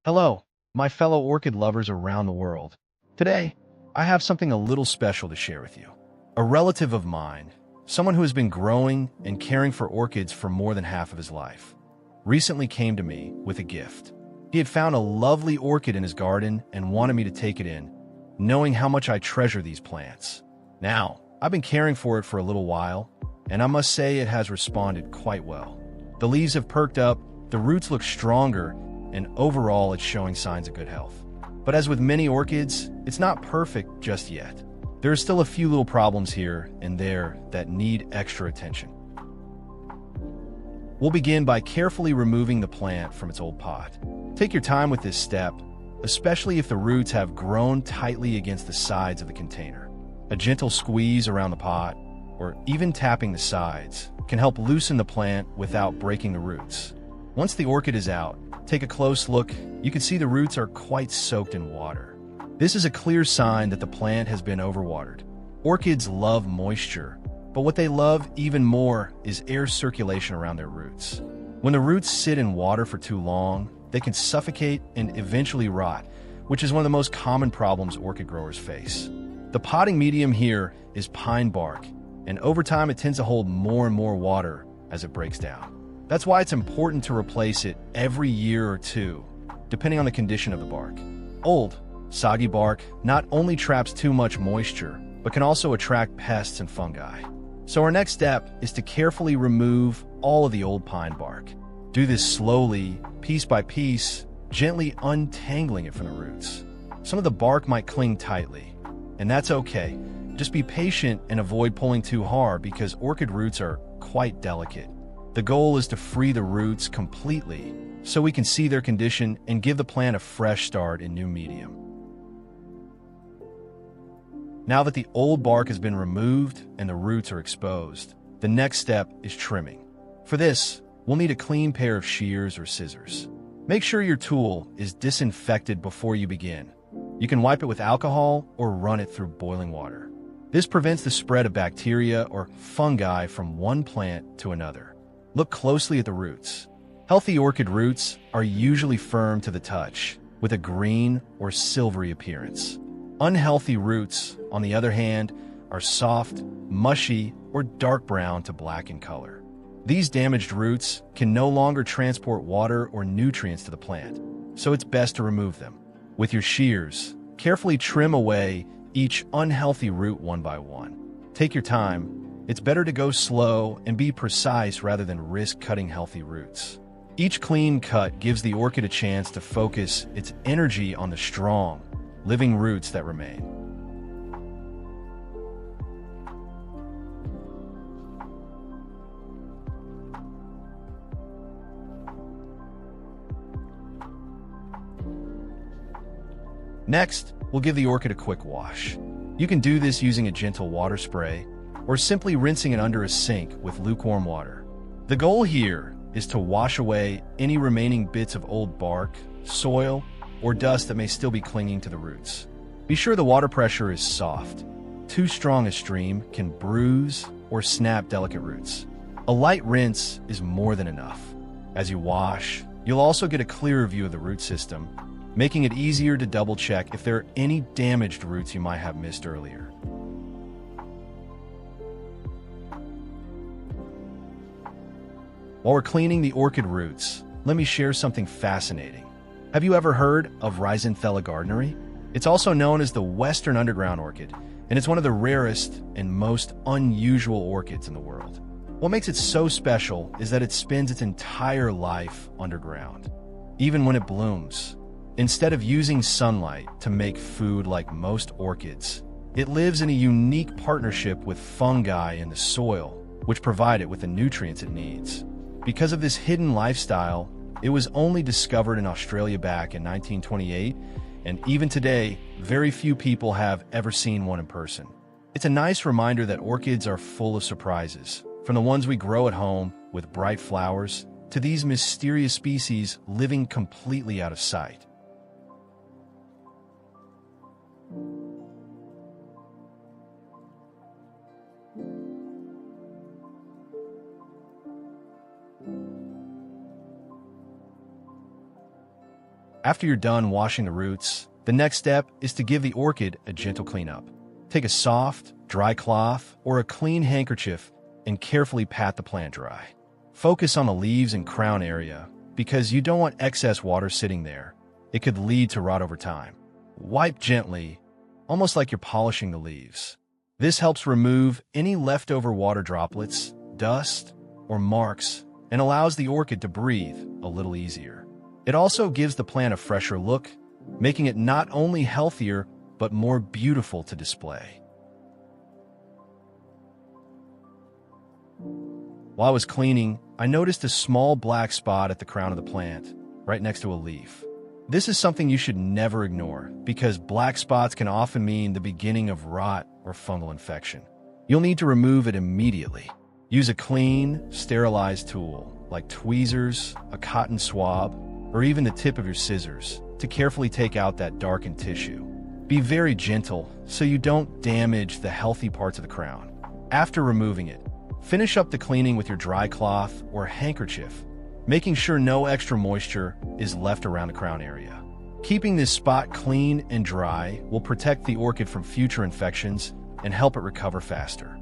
Hello, my fellow orchid lovers around the world. Today, I have something a little special to share with you. A relative of mine, someone who has been growing and caring for orchids for more than half of his life, recently came to me with a gift. He had found a lovely orchid in his garden and wanted me to take it in, knowing how much I treasure these plants. Now, I've been caring for it for a little while, and I must say it has responded quite well. The leaves have perked up, the roots look stronger, and overall it's showing signs of good health. But as with many orchids, it's not perfect just yet. There are still a few little problems here and there that need extra attention. We'll begin by carefully removing the plant from its old pot. Take your time with this step, especially if the roots have grown tightly against the sides of the container. A gentle squeeze around the pot, or even tapping the sides, can help loosen the plant without breaking the roots. Once the orchid is out, take a close look. You can see the roots are quite soaked in water. This is a clear sign that the plant has been overwatered. Orchids love moisture, but what they love even more is air circulation around their roots. When the roots sit in water for too long, they can suffocate and eventually rot, which is one of the most common problems orchid growers face. The potting medium here is pine bark, and over time it tends to hold more and more water as it breaks down. That's why it's important to replace it every year or two, depending on the condition of the bark. Old, soggy bark not only traps too much moisture, but can also attract pests and fungi. So our next step is to carefully remove all of the old pine bark. Do this slowly, piece by piece, gently untangling it from the roots. Some of the bark might cling tightly, and that's okay. Just be patient and avoid pulling too hard because orchid roots are quite delicate. The goal is to free the roots completely so we can see their condition and give the plant a fresh start in new medium. Now that the old bark has been removed and the roots are exposed, the next step is trimming. For this, we'll need a clean pair of shears or scissors. Make sure your tool is disinfected before you begin. You can wipe it with alcohol or run it through boiling water. This prevents the spread of bacteria or fungi from one plant to another. Look closely at the roots. Healthy orchid roots are usually firm to the touch, with a green or silvery appearance. Unhealthy roots, on the other hand, are soft, mushy, or dark brown to black in color. These damaged roots can no longer transport water or nutrients to the plant, so it's best to remove them. With your shears, carefully trim away each unhealthy root one by one. Take your time. It's better to go slow and be precise rather than risk cutting healthy roots. Each clean cut gives the orchid a chance to focus its energy on the strong, living roots that remain. Next, we'll give the orchid a quick wash. You can do this using a gentle water spray, or simply rinsing it under a sink with lukewarm water. The goal here is to wash away any remaining bits of old bark, soil, or dust that may still be clinging to the roots. Be sure the water pressure is soft. Too strong a stream can bruise or snap delicate roots. A light rinse is more than enough. As you wash, you'll also get a clearer view of the root system, making it easier to double-check if there are any damaged roots you might have missed earlier. While we're cleaning the orchid roots, let me share something fascinating. Have you ever heard of Rhizanthella gardneri? It's also known as the Western underground orchid, and it's one of the rarest and most unusual orchids in the world. What makes it so special is that it spends its entire life underground, even when it blooms. Instead of using sunlight to make food like most orchids, it lives in a unique partnership with fungi in the soil, which provide it with the nutrients it needs. Because of this hidden lifestyle, it was only discovered in Australia back in 1928, and even today, very few people have ever seen one in person. It's a nice reminder that orchids are full of surprises, from the ones we grow at home with bright flowers to these mysterious species living completely out of sight. After you're done washing the roots, the next step is to give the orchid a gentle cleanup. Take a soft, dry cloth or a clean handkerchief and carefully pat the plant dry. Focus on the leaves and crown area because you don't want excess water sitting there. It could lead to rot over time. Wipe gently, almost like you're polishing the leaves. This helps remove any leftover water droplets, dust, or marks, and allows the orchid to breathe a little easier. It also gives the plant a fresher look, making it not only healthier, but more beautiful to display. While I was cleaning, I noticed a small black spot at the crown of the plant, right next to a leaf. This is something you should never ignore because black spots can often mean the beginning of rot or fungal infection. You'll need to remove it immediately. Use a clean, sterilized tool like tweezers, a cotton swab, or even the tip of your scissors to carefully take out that darkened tissue. Be very gentle so you don't damage the healthy parts of the crown. After removing it, finish up the cleaning with your dry cloth or handkerchief, making sure no extra moisture is left around the crown area. Keeping this spot clean and dry will protect the orchid from future infections and help it recover faster.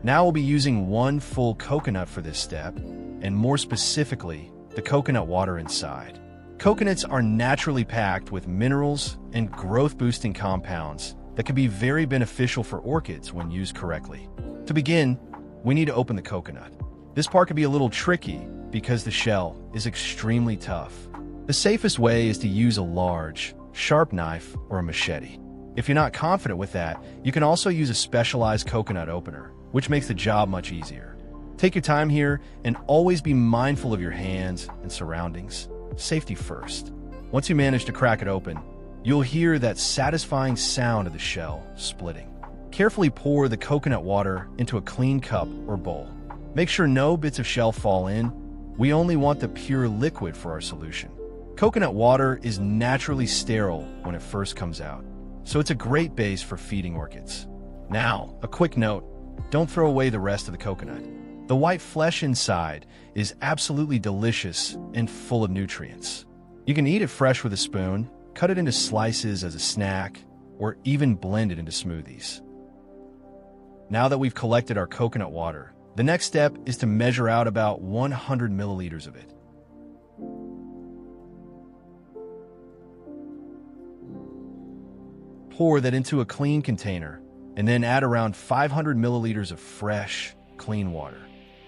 Now we'll be using 1 full coconut for this step, and more specifically, the coconut water inside. Coconuts are naturally packed with minerals and growth-boosting compounds that can be very beneficial for orchids when used correctly. To begin, we need to open the coconut. This part can be a little tricky because the shell is extremely tough. The safest way is to use a large, sharp knife or a machete. If you're not confident with that, you can also use a specialized coconut opener, which makes the job much easier. Take your time here and always be mindful of your hands and surroundings. Safety first. Once you manage to crack it open, you'll hear that satisfying sound of the shell splitting. Carefully pour the coconut water into a clean cup or bowl. Make sure no bits of shell fall in. We only want the pure liquid for our solution. Coconut water is naturally sterile when it first comes out, so it's a great base for feeding orchids. Now, a quick note, don't throw away the rest of the coconut. The white flesh inside is absolutely delicious and full of nutrients. You can eat it fresh with a spoon, cut it into slices as a snack, or even blend it into smoothies. Now that we've collected our coconut water, the next step is to measure out about 100 milliliters of it. Pour that into a clean container, and then add around 500 milliliters of fresh, clean water.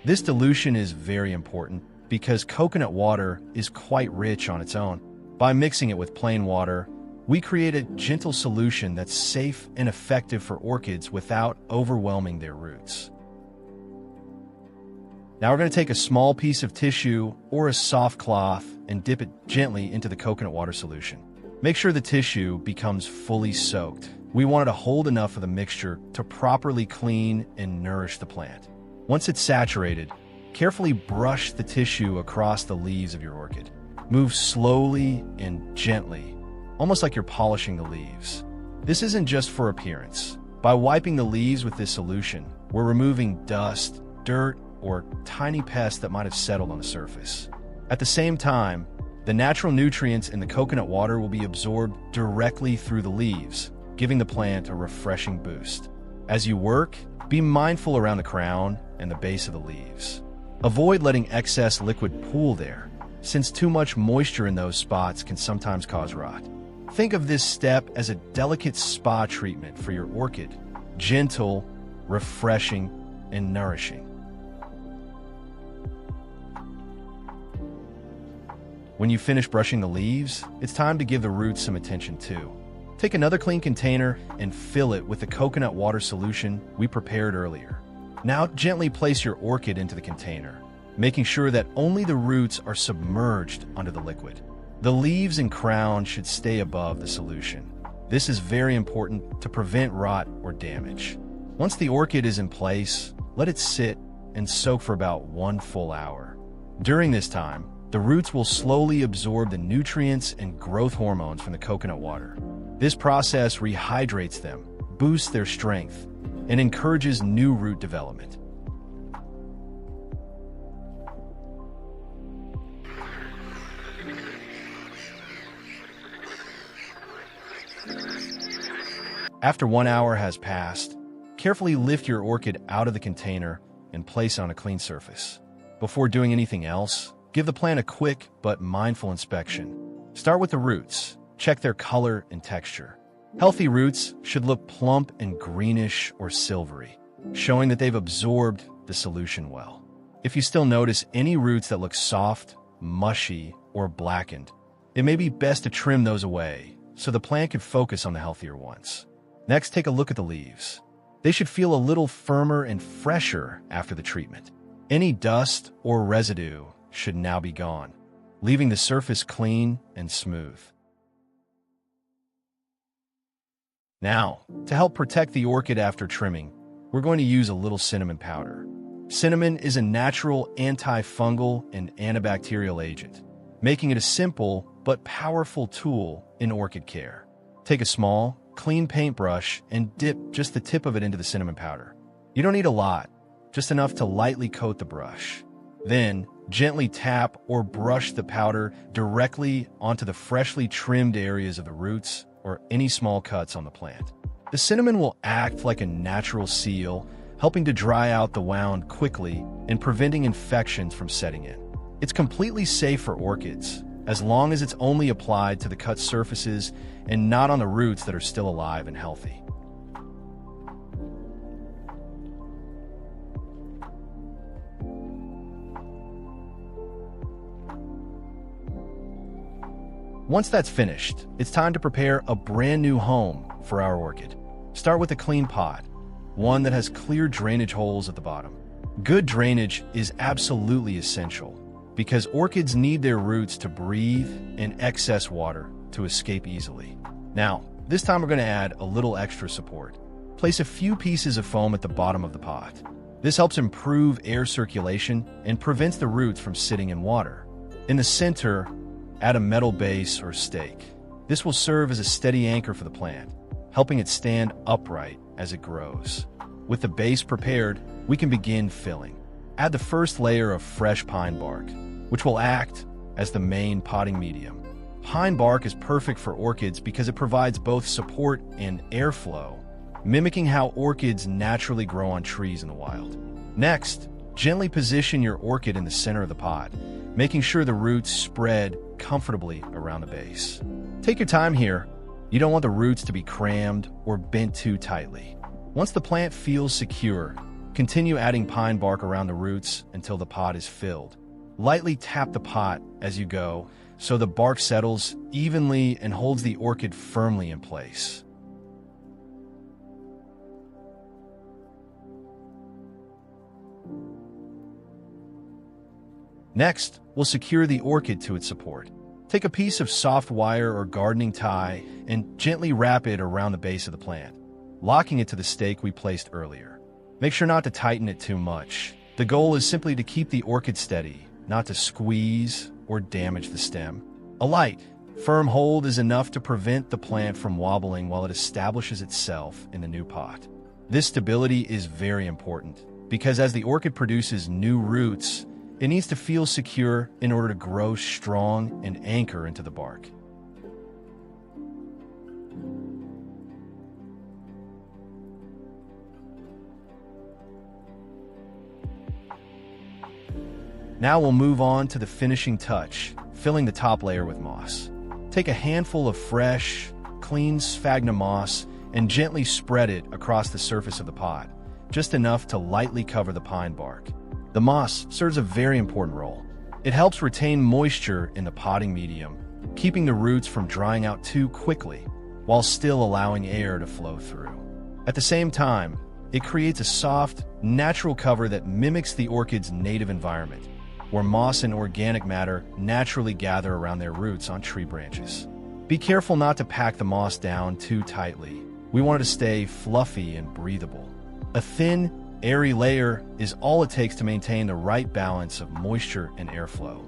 This dilution is very important because coconut water is quite rich on its own. By mixing it with plain water, we create a gentle solution that's safe and effective for orchids without overwhelming their roots. Now we're going to take a small piece of tissue or a soft cloth and dip it gently into the coconut water solution. Make sure the tissue becomes fully soaked. We want it to hold enough of the mixture to properly clean and nourish the plant. Once it's saturated, carefully brush the tissue across the leaves of your orchid. Move slowly and gently, almost like you're polishing the leaves. This isn't just for appearance. By wiping the leaves with this solution, we're removing dust, dirt, or tiny pests that might have settled on the surface. At the same time, the natural nutrients in the coconut water will be absorbed directly through the leaves, giving the plant a refreshing boost. As you work, be mindful around the crown and the base of the leaves. Avoid letting excess liquid pool there, since too much moisture in those spots can sometimes cause rot. Think of this step as a delicate spa treatment for your orchid, gentle, refreshing, and nourishing. When you finish brushing the leaves, it's time to give the roots some attention too. Take another clean container and fill it with the coconut water solution we prepared earlier. Now gently place your orchid into the container, making sure that only the roots are submerged under the liquid. The leaves and crown should stay above the solution. This is very important to prevent rot or damage. Once the orchid is in place, let it sit and soak for about 1 full hour. During this time, the roots will slowly absorb the nutrients and growth hormones from the coconut water. This process rehydrates them, boosts their strength, and encourages new root development. After 1 hour has passed, carefully lift your orchid out of the container and place it on a clean surface. Before doing anything else, give the plant a quick but mindful inspection. Start with the roots. Check their color and texture. Healthy roots should look plump and greenish or silvery, showing that they've absorbed the solution well. If you still notice any roots that look soft, mushy, or blackened, it may be best to trim those away so the plant can focus on the healthier ones. Next, take a look at the leaves. They should feel a little firmer and fresher after the treatment. Any dust or residue should now be gone, leaving the surface clean and smooth. Now, to help protect the orchid after trimming, we're going to use a little cinnamon powder. Cinnamon is a natural antifungal and antibacterial agent, making it a simple but powerful tool in orchid care. Take a small, clean paintbrush and dip just the tip of it into the cinnamon powder. You don't need a lot, just enough to lightly coat the brush. Then, gently tap or brush the powder directly onto the freshly trimmed areas of the roots or any small cuts on the plant. The cinnamon will act like a natural seal, helping to dry out the wound quickly and preventing infections from setting in. It's completely safe for orchids, as long as it's only applied to the cut surfaces and not on the roots that are still alive and healthy. Once that's finished, it's time to prepare a brand new home for our orchid. Start with a clean pot, one that has clear drainage holes at the bottom. Good drainage is absolutely essential because orchids need their roots to breathe and excess water to escape easily. Now, this time we're going to add a little extra support. Place a few pieces of foam at the bottom of the pot. This helps improve air circulation and prevents the roots from sitting in water. In the center, add a metal base or stake. This will serve as a steady anchor for the plant, helping it stand upright as it grows. With the base prepared, we can begin filling. Add the first layer of fresh pine bark, which will act as the main potting medium. Pine bark is perfect for orchids because it provides both support and airflow, mimicking how orchids naturally grow on trees in the wild. Next, gently position your orchid in the center of the pot, making sure the roots spread comfortably around the base. Take your time here. You don't want the roots to be crammed or bent too tightly. Once the plant feels secure, continue adding pine bark around the roots until the pot is filled. Lightly tap the pot as you go so the bark settles evenly and holds the orchid firmly in place. Next, we'll secure the orchid to its support. Take a piece of soft wire or gardening tie and gently wrap it around the base of the plant, locking it to the stake we placed earlier. Make sure not to tighten it too much. The goal is simply to keep the orchid steady, not to squeeze or damage the stem. A light, firm hold is enough to prevent the plant from wobbling while it establishes itself in the new pot. This stability is very important because as the orchid produces new roots, it needs to feel secure in order to grow strong and anchor into the bark. Now we'll move on to the finishing touch, filling the top layer with moss. Take a handful of fresh, clean sphagnum moss and gently spread it across the surface of the pot, just enough to lightly cover the pine bark. The moss serves a very important role. It helps retain moisture in the potting medium, keeping the roots from drying out too quickly, while still allowing air to flow through. At the same time, it creates a soft, natural cover that mimics the orchid's native environment, where moss and organic matter naturally gather around their roots on tree branches. Be careful not to pack the moss down too tightly. We want it to stay fluffy and breathable. A thin, airy layer is all it takes to maintain the right balance of moisture and airflow.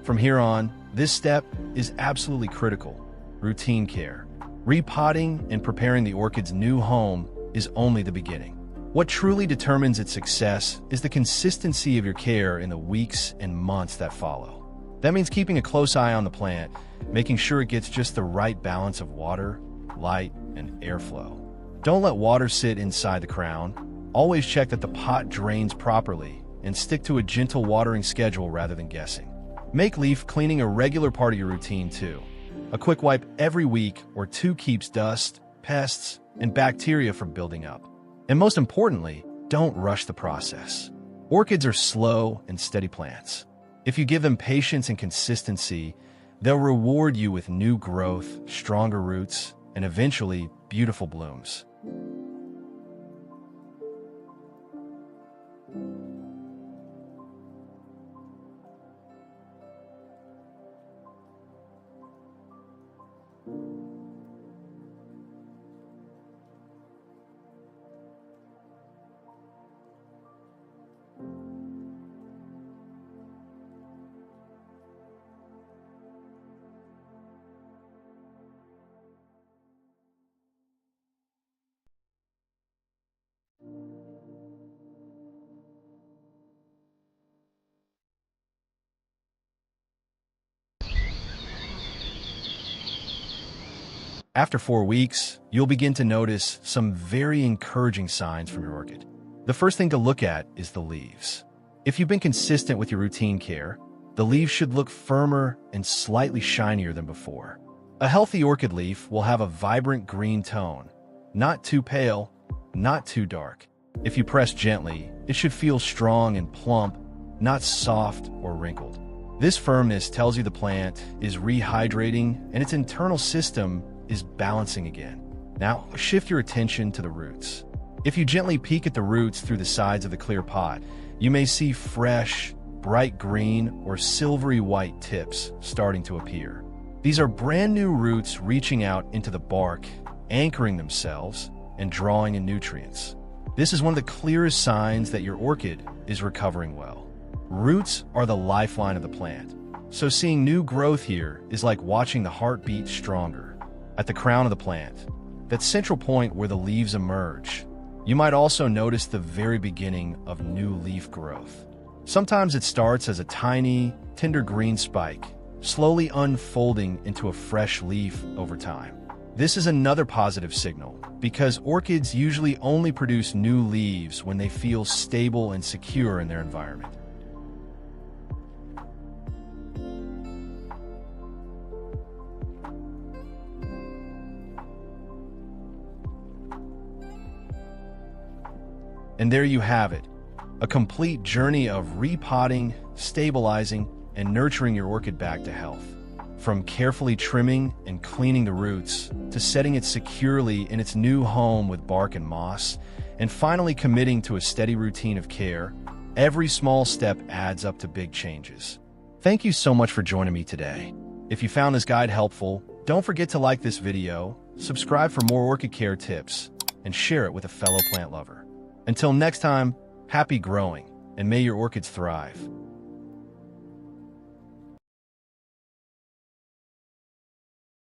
From here on, this step is absolutely critical. Routine care. Repotting and preparing the orchid's new home is only the beginning. What truly determines its success is the consistency of your care in the weeks and months that follow. That means keeping a close eye on the plant, making sure it gets just the right balance of water, light, and airflow. Don't let water sit inside the crown. Always check that the pot drains properly and stick to a gentle watering schedule rather than guessing. Make leaf cleaning a regular part of your routine too. A quick wipe every week or two keeps dust, pests, and bacteria from building up. And most importantly, don't rush the process. Orchids are slow and steady plants. If you give them patience and consistency, they'll reward you with new growth, stronger roots, and eventually beautiful blooms. After 4 weeks, you'll begin to notice some very encouraging signs from your orchid. The first thing to look at is the leaves. If you've been consistent with your routine care, the leaves should look firmer and slightly shinier than before. A healthy orchid leaf will have a vibrant green tone, not too pale, not too dark. If you press gently, it should feel strong and plump, not soft or wrinkled. This firmness tells you the plant is rehydrating and its internal system is balancing again. Now, shift your attention to the roots. If you gently peek at the roots through the sides of the clear pot, you may see fresh, bright green or silvery white tips starting to appear. These are brand new roots reaching out into the bark, anchoring themselves, and drawing in nutrients. This is one of the clearest signs that your orchid is recovering well. Roots are the lifeline of the plant, so seeing new growth here is like watching the heart beat stronger. At the crown of the plant, that central point where the leaves emerge, you might also notice the very beginning of new leaf growth. Sometimes it starts as a tiny, tender green spike, slowly unfolding into a fresh leaf over time. This is another positive signal, because orchids usually only produce new leaves when they feel stable and secure in their environment. And there you have it, a complete journey of repotting, stabilizing, and nurturing your orchid back to health. From carefully trimming and cleaning the roots, to setting it securely in its new home with bark and moss, and finally committing to a steady routine of care, every small step adds up to big changes. Thank you so much for joining me today. If you found this guide helpful, don't forget to like this video, subscribe for more orchid care tips, and share it with a fellow plant lover. Until next time, happy growing, and may your orchids thrive.